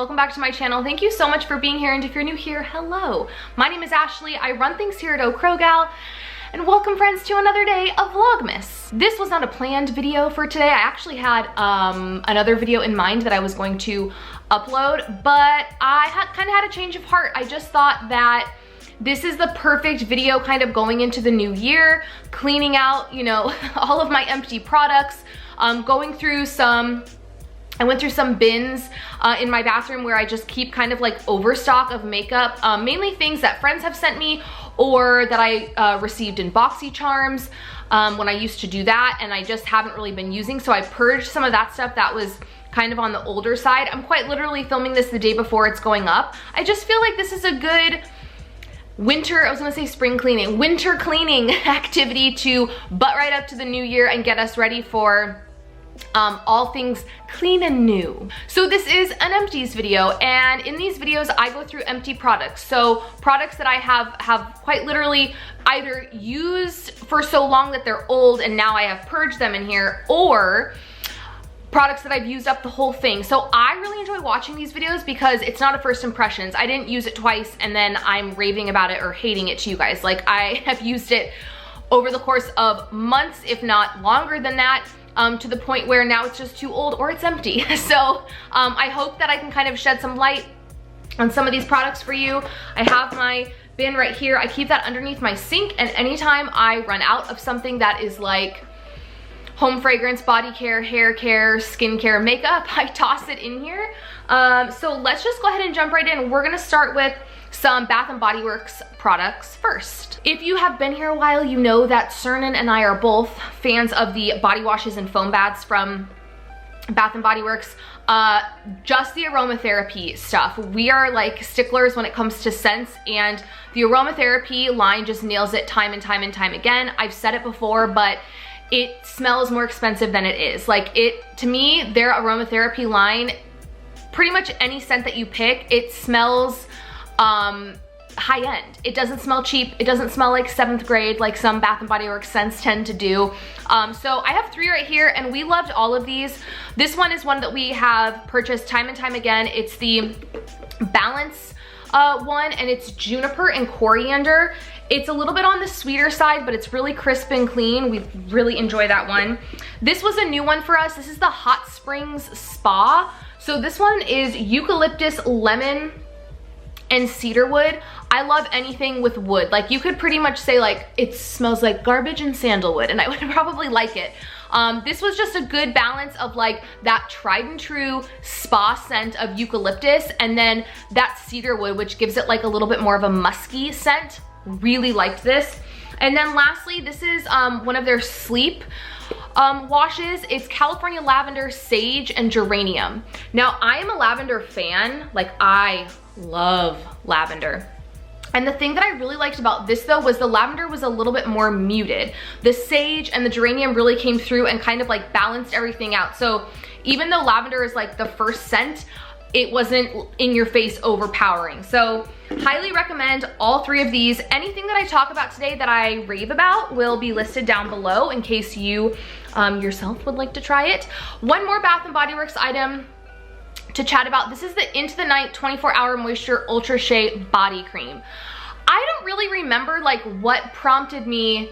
welcome back to my channel. Thank you so much for being here, and if you're new here, hello. My name is Ashley, I run things here at Crowgal, and welcome friends to another day of Vlogmas. This was not a planned video for today. I actually had another video in mind that I was going to upload, but I kind of had a change of heart. I just thought that this is the perfect video kind of going into the new year, cleaning out, you know, all of my empty products, going through I went through some bins in my bathroom where I just keep kind of like overstock of makeup, mainly things that friends have sent me or that I received in BoxyCharms when I used to do that, and I just haven't really been using. So I purged some of that stuff that was kind of on the older side. I'm quite literally filming this the day before it's going up. I just feel like this is a good winter, I was gonna say spring cleaning, winter cleaning activity to butt right up to the new year and get us ready for all things clean and new. So this is an empties video, and in these videos I go through empty products. So products that I have quite literally either used for so long that they're old and now I have purged them in here, or products that I've used up the whole thing. So I really enjoy watching these videos because it's not a first impressions. I didn't use it twice and then I'm raving about it or hating it to you guys. Like, I have used it over the course of months, if not longer than that, to the point where now it's just too old or it's empty. So I hope that I can kind of shed some light on some of these products for you. I have my bin right here. I keep that underneath my sink, and anytime I run out of something that is like home fragrance, body care, hair care, skin care, makeup, I toss it in here. So let's just go ahead and jump right in. We're gonna start with some Bath & Body Works products first. If you have been here a while, you know that Cernan and I are both fans of the body washes and foam baths from Bath & Body Works. Just the aromatherapy stuff. We are like sticklers when it comes to scents, and the aromatherapy line just nails it time and time and time again. I've said it before, but it smells more expensive than it is. Like, to me, their aromatherapy line, pretty much any scent that you pick, it smells high end. It doesn't smell cheap. It doesn't smell like 7th grade like some Bath & Body Works scents tend to do. So I have 3 right here, and we loved all of these. This one is one that we have purchased time and time again. It's the Balance one, and it's Juniper and Coriander. It's a little bit on the sweeter side, but it's really crisp and clean. We really enjoy that one. This was a new one for us. This is the Hot Springs Spa. So this one is eucalyptus, lemon, and cedarwood. I love anything with wood. Like, you could pretty much say like it smells like garbage and sandalwood, and I would probably like it. This was just a good balance of like that tried and true spa scent of eucalyptus and then that cedarwood, which gives it like a little bit more of a musky scent. Really liked this. And then lastly, this is one of their sleep washes. It's California Lavender, Sage, and Geranium. Now, I am a lavender fan. Like, I love lavender. And the thing that I really liked about this though was the lavender was a little bit more muted. The sage and the geranium really came through and kind of like balanced everything out. So even though lavender is like the first scent, it wasn't in your face overpowering. So highly recommend all 3 of these. Anything that I talk about today that I rave about will be listed down below in case you yourself would like to try it. One more Bath & Body Works item to chat about. This is the Into the Night 24-Hour Moisture Ultra Shea Body Cream. I don't really remember like what prompted me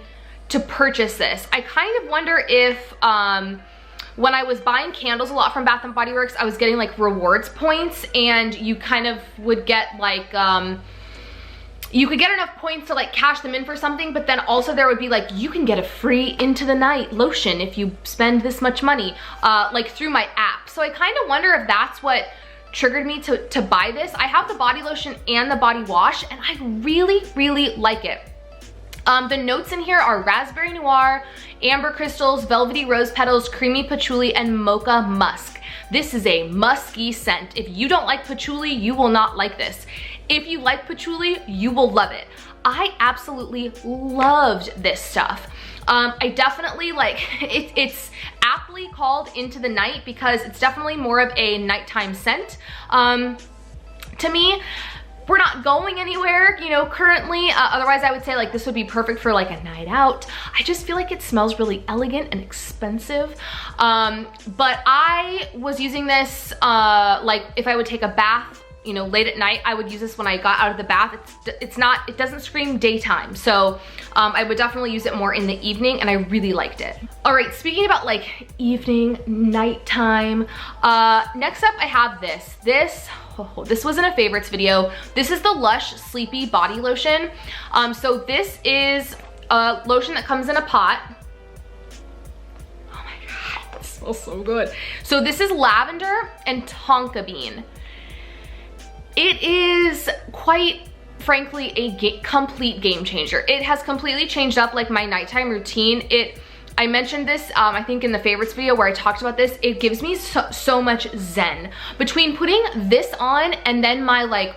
to purchase this. I kind of wonder if when I was buying candles a lot from Bath & Body Works, I was getting like rewards points, and you kind of would get like, you could get enough points to like cash them in for something, but then also there would be like, you can get a free Into the Night lotion if you spend this much money, like through my app. So I kind of wonder if that's what triggered me to buy this. I have the body lotion and the body wash, and I really, really like it. The notes in here are raspberry noir, amber crystals, velvety rose petals, creamy patchouli, and mocha musk. This is a musky scent. If you don't like patchouli, you will not like this. If you like patchouli, you will love it. I absolutely loved this stuff. I definitely like, it's aptly called Into the Night because it's definitely more of a nighttime scent. To me, we're not going anywhere, you know, currently. Otherwise I would say like this would be perfect for like a night out. I just feel like it smells really elegant and expensive. But I was using this like if I would take a bath, you know, late at night. I would use this when I got out of the bath. It doesn't scream daytime. So I would definitely use it more in the evening, and I really liked it. All right, speaking about like evening, nighttime, next up I have this. This was in a favorites video. This is the Lush Sleepy Body Lotion. So this is a lotion that comes in a pot. Oh my God, it smells so good. So this is lavender and tonka bean. It is quite frankly a complete game changer. It has completely changed up like my nighttime routine. I mentioned this, I think in the favorites video where I talked about this. It gives me so much zen. Between putting this on and then my like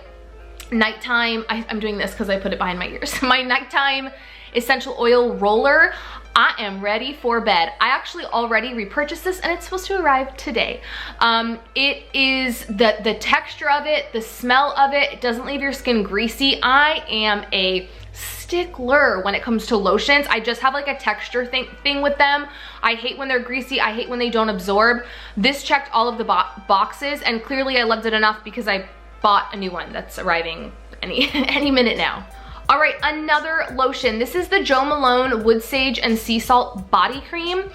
nighttime, I'm doing this because I put it behind my ears. My nighttime essential oil roller, I am ready for bed. I actually already repurchased this and it's supposed to arrive today. It is the texture of it, the smell of it, it doesn't leave your skin greasy. I am a stickler when it comes to lotions. I just have like a texture thing with them. I hate when they're greasy. I hate when they don't absorb. This checked all of the boxes, and clearly I loved it enough because I bought a new one that's arriving any minute now. All right, another lotion. This is the Jo Malone Wood Sage and Sea Salt Body Cream.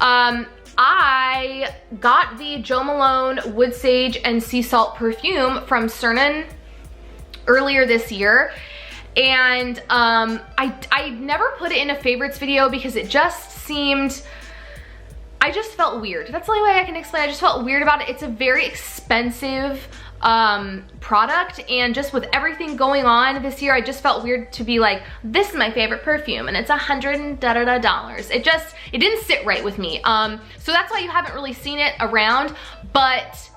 I got the Jo Malone Wood Sage and Sea Salt perfume from Cernan earlier this year. And I never put it in a favorites video because it just seemed, I just felt weird. That's the only way I can explain. I just felt weird about it. It's a very expensive product, and just with everything going on this year, I just felt weird to be like, this is my favorite perfume and it's $100 it didn't sit right with me. So that's why you haven't really seen it around, but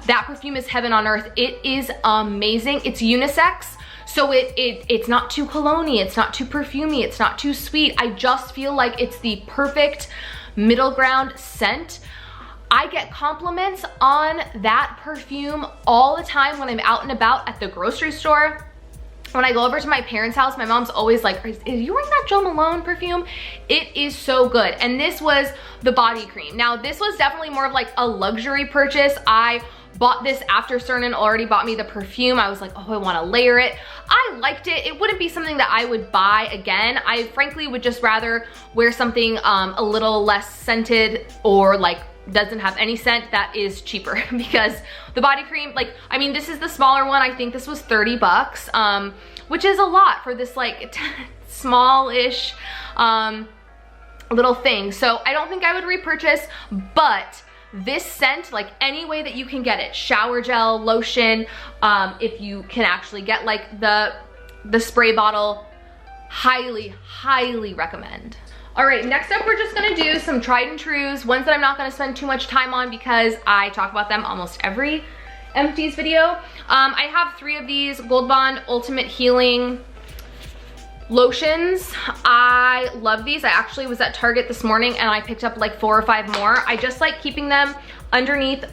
that perfume is heaven on earth. It is amazing. It's unisex, so it's not too cologne-y, it's not too perfumey, it's not too sweet. I just feel like it's the perfect middle ground scent. I get compliments on that perfume all the time when I'm out and about at the grocery store. When I go over to my parents' house, my mom's always like, is you wearing that Jo Malone perfume? It is so good. And this was the body cream. Now, this was definitely more of like a luxury purchase. I bought this after Cernan already bought me the perfume. I was like, oh, I want to layer it. I liked it. It wouldn't be something that I would buy again. I frankly would just rather wear something a little less scented, or like doesn't have any scent, that is cheaper, because the body cream, like, I mean, this is the smaller one. I think this was 30 bucks, which is a lot for this like small-ish little thing. So I don't think I would repurchase, but this scent, like any way that you can get it, shower gel, lotion, if you can actually get like the spray bottle, highly recommend. All right, next up, we're just gonna do some tried and trues, ones that I'm not gonna spend too much time on because I talk about them almost every Empties video. I have 3 of these Gold Bond Ultimate Healing lotions. I love these. I actually was at Target this morning and I picked up like 4 or 5 more. I just like keeping them underneath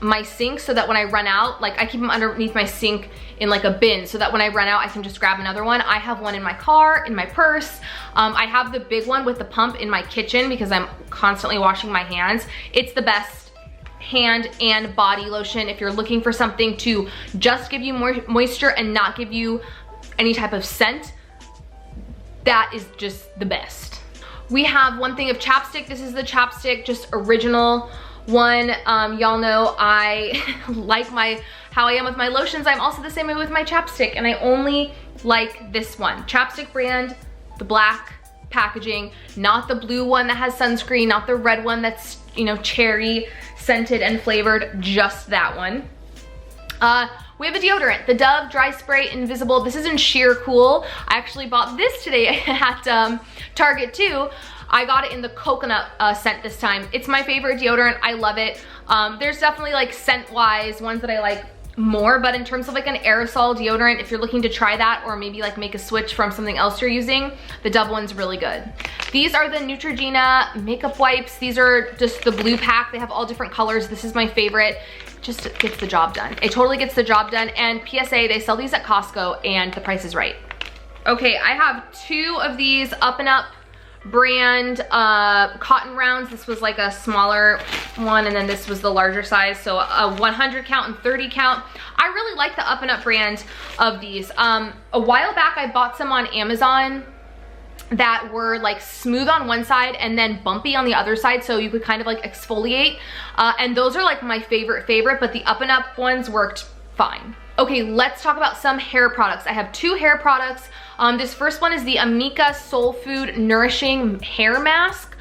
my sink so that when I run out, like I keep them underneath my sink in like a bin so that when I run out, I can just grab another one. I have one in my car, in my purse. I have the big one with the pump in my kitchen because I'm constantly washing my hands. It's the best hand and body lotion if you're looking for something to just give you more moisture and not give you any type of scent. That is just the best. We have one thing of chapstick. This is the Chapstick, just original one. Y'all know I like how I am with my lotions. I'm also the same way with my chapstick, and I only like this one. Chapstick brand, the black packaging, not the blue one that has sunscreen, not the red one that's, you know, cherry scented and flavored, just that one. We have a deodorant, the Dove Dry Spray Invisible. This is in Sheer Cool. I actually bought this today at Target too. I got it in the coconut scent this time. It's my favorite deodorant. I love it. There's definitely like scent-wise ones that I like more, but in terms of like an aerosol deodorant, if you're looking to try that or maybe like make a switch from something else you're using, the Dove one's really good. These are the Neutrogena makeup wipes. These are just the blue pack. They have all different colors. This is my favorite. Just gets the job done. It totally gets the job done. And PSA, they sell these at Costco and the price is right. Okay, I have 2 of these Up and Up brand cotton rounds. This was like a smaller one, and then this was the larger size, so a 100 count and 30 count. I really like the Up and Up brand of these. A while back I bought some on Amazon that were like smooth on one side and then bumpy on the other side, so you could kind of like exfoliate, and those are like my favorite, but the Up and Up ones worked fine. Okay, let's talk about some hair products. I have 2 hair products. This first one is the Amica Soul Food Nourishing Hair Mask.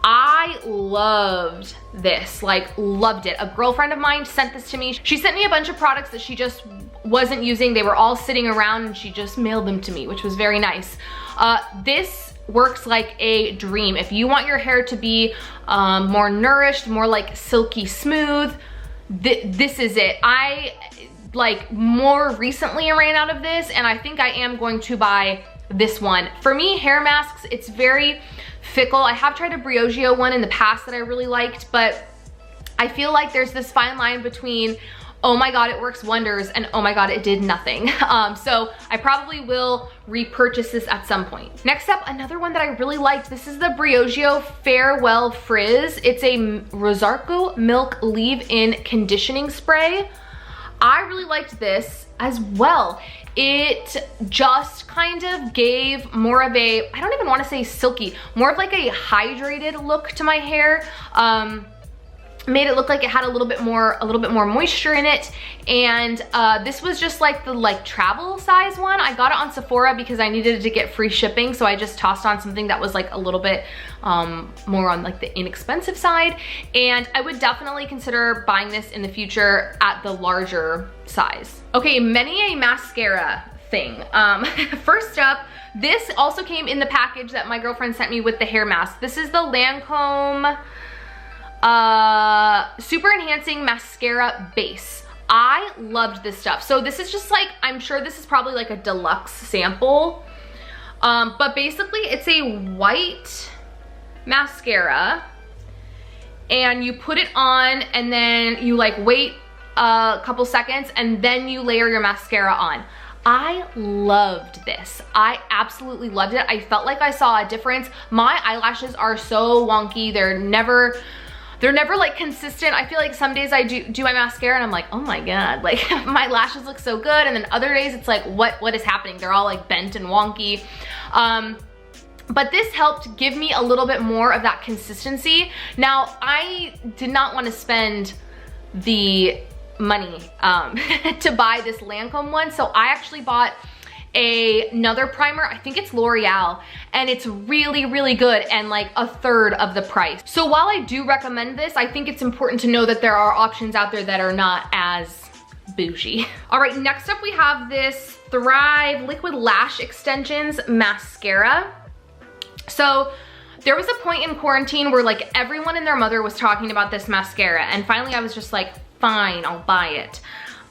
I loved this, like loved it. A girlfriend of mine sent this to me. She sent me a bunch of products that she just wasn't using. They were all sitting around and she just mailed them to me, which was very nice. This works like a dream. If you want your hair to be more nourished, more like silky smooth, this is it. I like more recently ran out of this, and I think I am going to buy this one. For me, hair masks, it's very fickle. I have tried a Briochio one in the past that I really liked, but I feel like there's this fine line between, oh my god, it works wonders, and oh my god, it did nothing. So I probably will repurchase this at some point. Next up, another one that I really liked. This is the Briochio Farewell Frizz. It's a Rosarco Milk Leave-In Conditioning Spray. I really liked this as well. It just kind of gave more of a, I don't even want to say silky, more of like a hydrated look to my hair. Made it look like it had a little bit more moisture in it, and this was just like the travel size one. I got it on Sephora because I needed to get free shipping, so I just tossed on something that was like a little bit more on like the inexpensive side, and I would definitely consider buying this in the future at the larger size. Okay, many a mascara thing. First up, this also came in the package that my girlfriend sent me with the hair mask. This is the Lancome Super Enhancing Mascara Base. I loved this stuff. So this is just like, I'm sure this is probably like a deluxe sample, but basically it's a white mascara, and you put it on and then you like wait a couple seconds and then you layer your mascara on. I loved this. I absolutely loved it. I felt like I saw a difference. My eyelashes are so wonky. They're never like consistent. I feel like some days I do my mascara and I'm like, oh my god, like my lashes look so good, and then other days it's like, what is happening? They're all like bent and wonky. But this helped give me a little bit more of that consistency. Now, I did not want to spend the money to buy this Lancome one, so I actually bought another primer. I think it's L'Oreal, and it's really good and like a third of the price. So while I do recommend this, I think it's important to know that there are options out there that are not as bougie. All right, next up we have this Thrive Liquid Lash Extensions Mascara. So there was a point in quarantine where like everyone and their mother was talking about this mascara, and finally I was just like, fine, I'll buy it.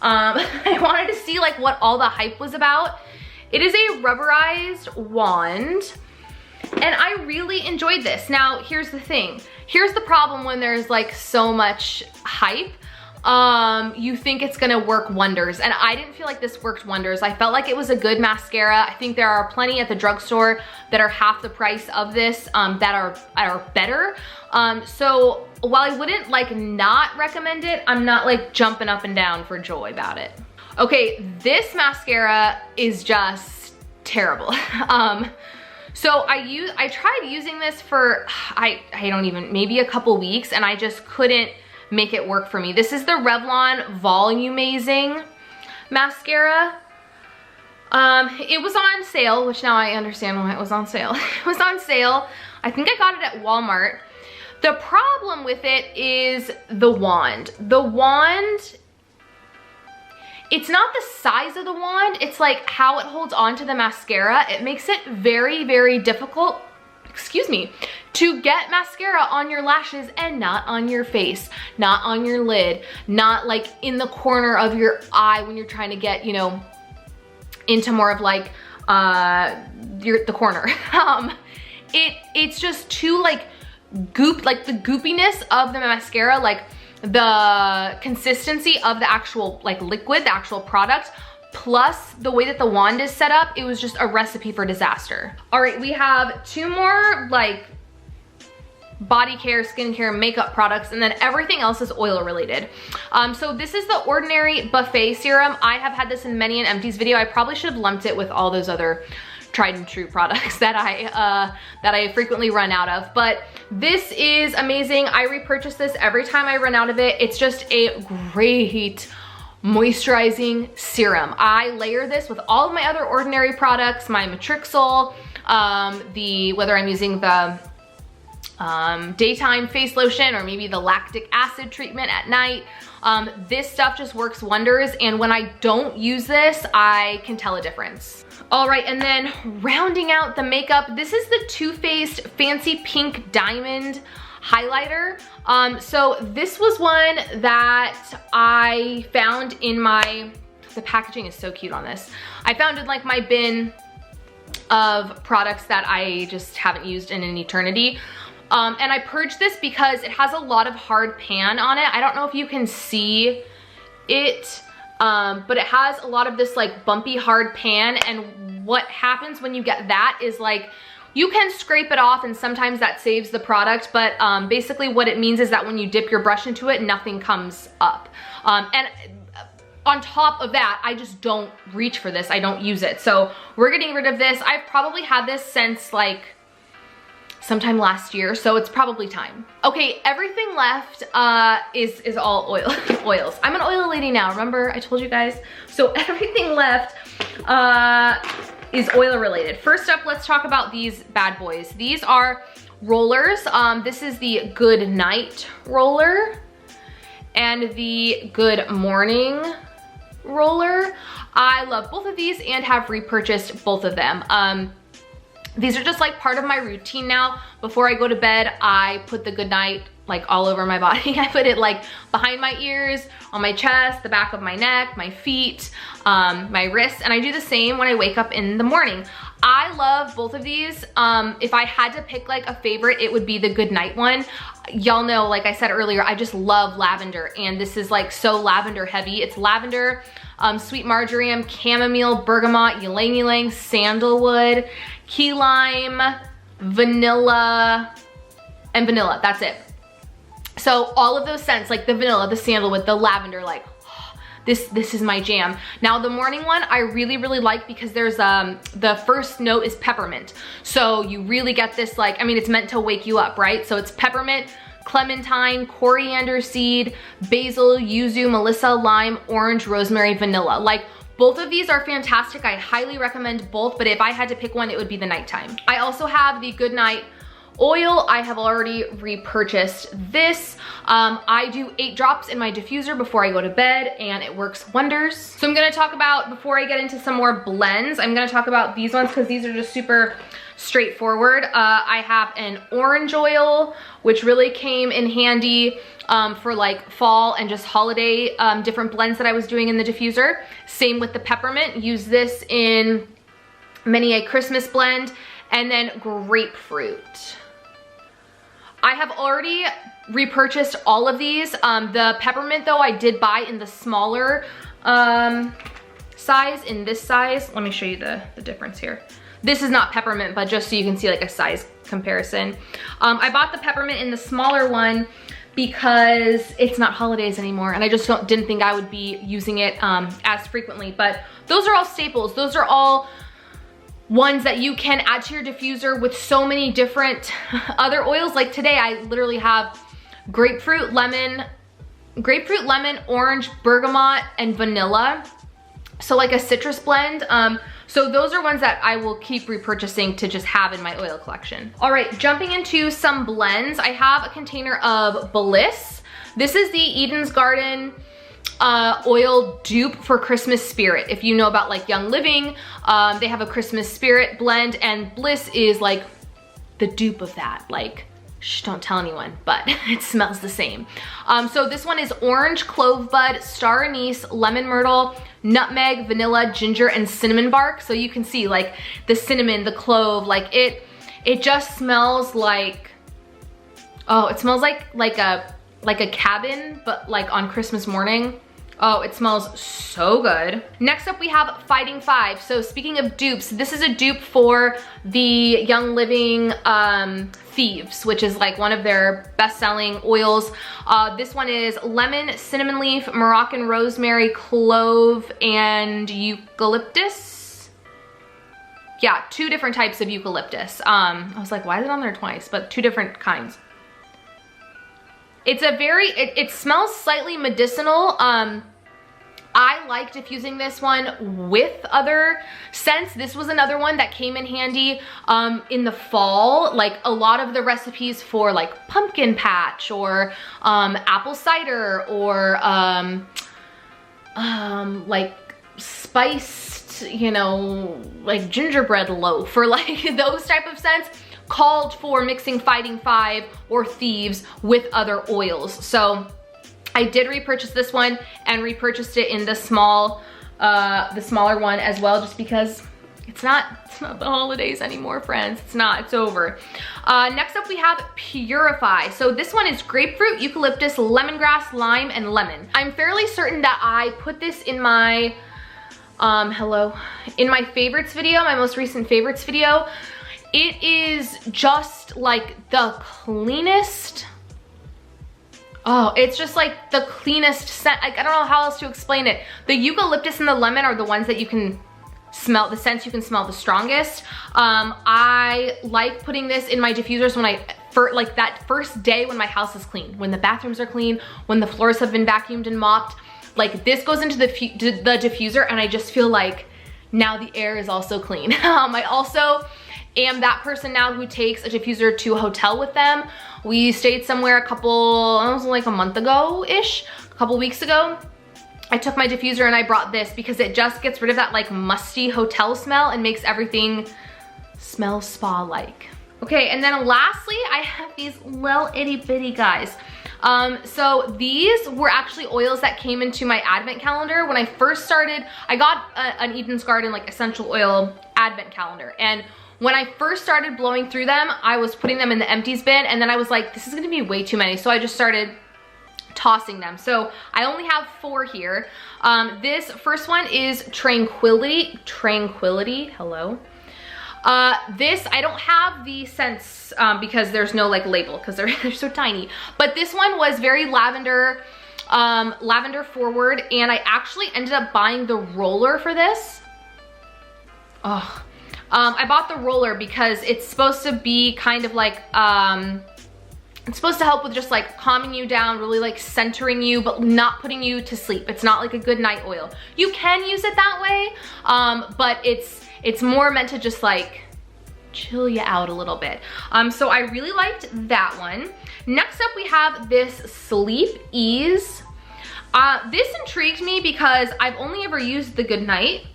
I wanted to see like what all the hype was about. It is a rubberized wand, and I really enjoyed this. Now, here's the thing. Here's the problem when there's like so much hype. You think it's gonna work wonders, and I didn't feel like this worked wonders. I felt like it was a good mascara. I think there are plenty at the drugstore that are half the price of this, that are better. So while I wouldn't like not recommend it, I'm not like jumping up and down for joy about it. Okay, this mascara is just terrible. So I tried using this for, I don't even, maybe a couple weeks, and I just couldn't make it work for me. This is the Revlon Volumizing mascara. It was on sale, which now I understand why it was on sale. It was on sale. I think I got it at Walmart. The problem with it is the wand. The wand, it's not the size of the wand, it's like how it holds on to the mascara. It makes it very difficult excuse me, to get mascara on your lashes and not on your face, not on your lid, not like in the corner of your eye when you're trying to get, you know, into more of like the corner. It's just too like goop, like the goopiness of the mascara, like the consistency of the actual like liquid, the actual product, plus the way that the wand is set up, it was just a recipe for disaster. All right, we have 2 more like body care, skincare, makeup products, and then everything else is oil related. So this is the Ordinary Buffet Serum. I have had this in many an Empties video. I probably should have lumped it with all those other tried and true products that I frequently run out of, but this is amazing. I repurchase this every time I run out of it. It's just a great moisturizing serum. I layer this with all of my other Ordinary products, my Matrixyl, whether I'm using the daytime face lotion or maybe the lactic acid treatment at night. This stuff just works wonders, and when I don't use this, I can tell a difference. All right, and then rounding out the makeup, this is the Too Faced Fancy Pink Diamond highlighter. So this was one that I found in the packaging is so cute on this. I found in like my bin of products that I just haven't used in an eternity. And I purged this because it has a lot of hard pan on it. I don't know if you can see it, but it has a lot of this like bumpy hard pan, and what happens when you get that is like, you can scrape it off and sometimes that saves the product, but basically what it means is that when you dip your brush into it, nothing comes up. And on top of that, I just don't reach for this. I don't use it. So we're getting rid of this. I've probably had this since like sometime last year, so it's probably time. Okay, everything left is all oils. I'm an oil lady now, remember I told you guys? So everything left is oil related. First up, let's talk about these bad boys. These are rollers. This is the Good Night roller and the Good Morning roller. I love both of these and have repurchased both of them. These are just like part of my routine now. Before I go to bed, I put the Good Night like all over my body. I put it like behind my ears, on my chest, the back of my neck, my feet, my wrists, and I do the same when I wake up in the morning. I love both of these. If I had to pick like a favorite, it would be the Good Night one. Y'all know, like I said earlier, I just love lavender, and this is like so lavender heavy. It's lavender, sweet marjoram, chamomile, bergamot, ylang ylang, sandalwood, key lime, vanilla, and vanilla. That's it. So all of those scents, like the vanilla, the sandalwood, the lavender, like this is my jam. Now the morning one I really like because there's the first note is peppermint. So you really get this like, I mean, it's meant to wake you up, right? So it's peppermint, clementine, coriander seed, basil, yuzu, melissa, lime, orange, rosemary, vanilla. Like both of these are fantastic. I highly recommend both, but if I had to pick one, it would be the nighttime. I also have the Good Night oil. I have already repurchased this. I do 8 drops in my diffuser before I go to bed, and it works wonders. So I'm gonna talk about, before I get into some more blends, I'm gonna talk about these ones because these are just super straightforward. I have an orange oil, which really came in handy for like fall and just holiday different blends that I was doing in the diffuser. Same with the peppermint. Use this in many a Christmas blend. And then grapefruit. I have already repurchased all of these. The peppermint though, I did buy in the smaller size, in this size. Let me show you the difference here. This is not peppermint, but just so you can see like a size comparison. I bought the peppermint in the smaller one because it's not holidays anymore, and I just didn't think I would be using it as frequently. But those are all staples. Those are all ones that you can add to your diffuser with so many different other oils. Like today, I literally have grapefruit, lemon, orange, bergamot, and vanilla. So like a citrus blend. So those are ones that I will keep repurchasing to just have in my oil collection. All right, jumping into some blends. I have a container of Bliss. This is the Eden's Garden oil dupe for Christmas Spirit. If you know about like Young Living, they have a Christmas Spirit blend, and Bliss is like the dupe of that. Like, shh, don't tell anyone, but it smells the same. So this one is orange, clove bud, star anise, lemon myrtle, nutmeg, vanilla, ginger, and cinnamon bark. So you can see like the cinnamon, the clove, like it just smells like, oh, it smells like a cabin, but like on Christmas morning. Oh, it smells so good. Next up we have Fighting Five. So speaking of dupes, this is a dupe for the Young Living Thieves, which is like one of their best-selling oils. This one is lemon, cinnamon leaf, Moroccan rosemary, clove, and eucalyptus. Yeah, 2 different types of eucalyptus. I was like, why is it on there twice? But 2 different kinds. It's a very, it smells slightly medicinal. I like diffusing this one with other scents. This was another one that came in handy in the fall. Like a lot of the recipes for like pumpkin patch or apple cider or like spiced, you know, like gingerbread loaf or like those type of scents called for mixing Fighting Five or Thieves with other oils. So I did repurchase this one and repurchased it in the smaller one as well, just because it's not the holidays anymore, friends. It's not, it's over. Next up we have Purify. So this one is grapefruit, eucalyptus, lemongrass, lime, and lemon. I'm fairly certain that I put this in my, in my favorites video, my most recent favorites video. It is just like the cleanest, oh, it's just like the cleanest scent. Like, I don't know how else to explain it. The eucalyptus and the lemon are the ones that you can smell, the scents you can smell the strongest. I like putting this in my diffusers when like that first day when my house is clean, when the bathrooms are clean, when the floors have been vacuumed and mopped. Like this goes into the diffuser and I just feel like now the air is also clean. I also am that person now who takes a diffuser to a hotel with them. We stayed somewhere it was like a month ago-ish, a couple weeks ago. I took my diffuser and I brought this because it just gets rid of that like musty hotel smell and makes everything smell spa-like. Okay, and then lastly, I have these little itty bitty guys. So these were actually oils that came into my advent calendar. When I first started, I got an Eden's Garden like essential oil advent calendar. And when I first started blowing through them, I was putting them in the empties bin, and then I was like, this is gonna be way too many. So I just started tossing them. So I only have 4 here. This first one is Tranquility, hello. This, I don't have the scents because there's no like label because they're so tiny. But this one was very lavender forward, and I actually ended up buying the roller for this. Oh. I bought the roller because it's supposed to be kind of like, it's supposed to help with just like calming you down, really like centering you, but not putting you to sleep. It's not like a good night oil. You can use it that way, but it's more meant to just like chill you out a little bit. So I really liked that one. Next up we have this Sleep Ease. This intrigued me because I've only ever used the Goodnight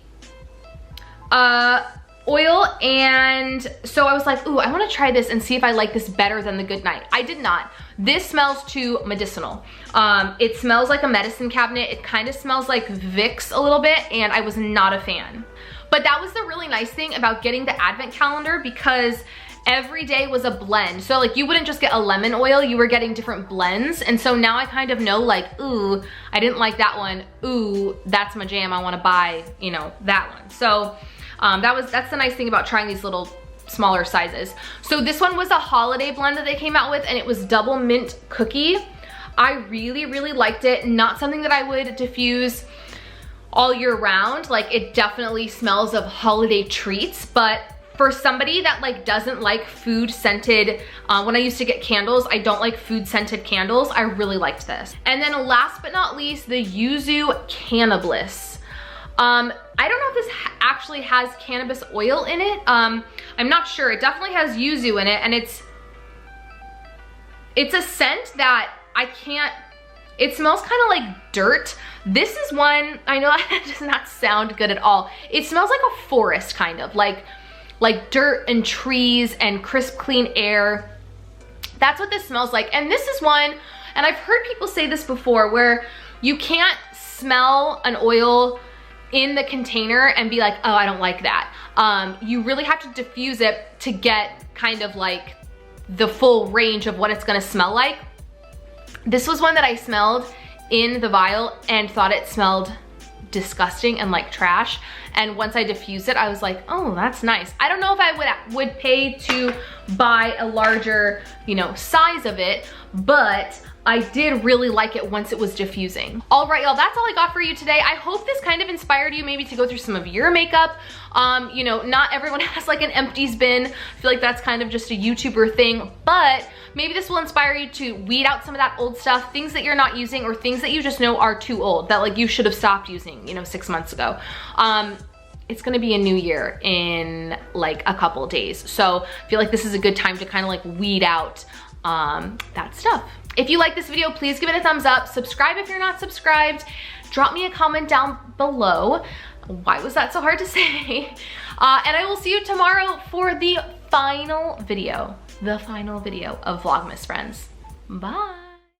oil, and so I was like, ooh, I want to try this and see if I like this better than the Goodnight. I did not. This smells too medicinal. It smells like a medicine cabinet. It kind of smells like Vicks a little bit, and I was not a fan. But that was the really nice thing about getting the advent calendar, because every day was a blend. So like you wouldn't just get a lemon oil, you were getting different blends. And so now I kind of know like, ooh, I didn't like that one. Ooh, that's my jam. I want to buy, you know, that one. So that's the nice thing about trying these little smaller sizes. So this one was a holiday blend that they came out with, and it was double mint cookie. I really, really liked it. Not something that I would diffuse all year round. Like it definitely smells of holiday treats, but for somebody that like doesn't like food scented, when I used to get candles, I don't like food scented candles. I really liked this. And then last but not least, the Yuzu Cannabis. I don't know if this actually has cannabis oil in it. I'm not sure. It definitely has yuzu in it, and it's a scent that I can't, it smells kind of like dirt. This is one, I know that does not sound good at all. It smells like a forest, kind of like like dirt and trees and crisp, clean air. That's what this smells like. And this is one, and I've heard people say this before, where you can't smell an oil in the container and be like, oh, I don't like that. You really have to diffuse it to get kind of like the full range of what it's gonna smell like. This was one that I smelled in the vial and thought it smelled disgusting and like trash. And once I diffused it, I was like, oh, that's nice. I don't know if I would pay to buy a larger, you know, size of it, but I did really like it once it was diffusing. All right, y'all, that's all I got for you today. I hope this kind of inspired you maybe to go through some of your makeup. You know, not everyone has like an empties bin. I feel like that's kind of just a YouTuber thing, but maybe this will inspire you to weed out some of that old stuff, things that you're not using or things that you just know are too old, that like you should have stopped using, you know, 6 months ago. It's gonna be a new year in like a couple of days. So I feel like this is a good time to kind of like weed out that stuff. If you like this video, please give it a thumbs up. Subscribe if you're not subscribed. Drop me a comment down below. Why was that so hard to say? And I will see you tomorrow for the final video of Vlogmas, friends. Bye.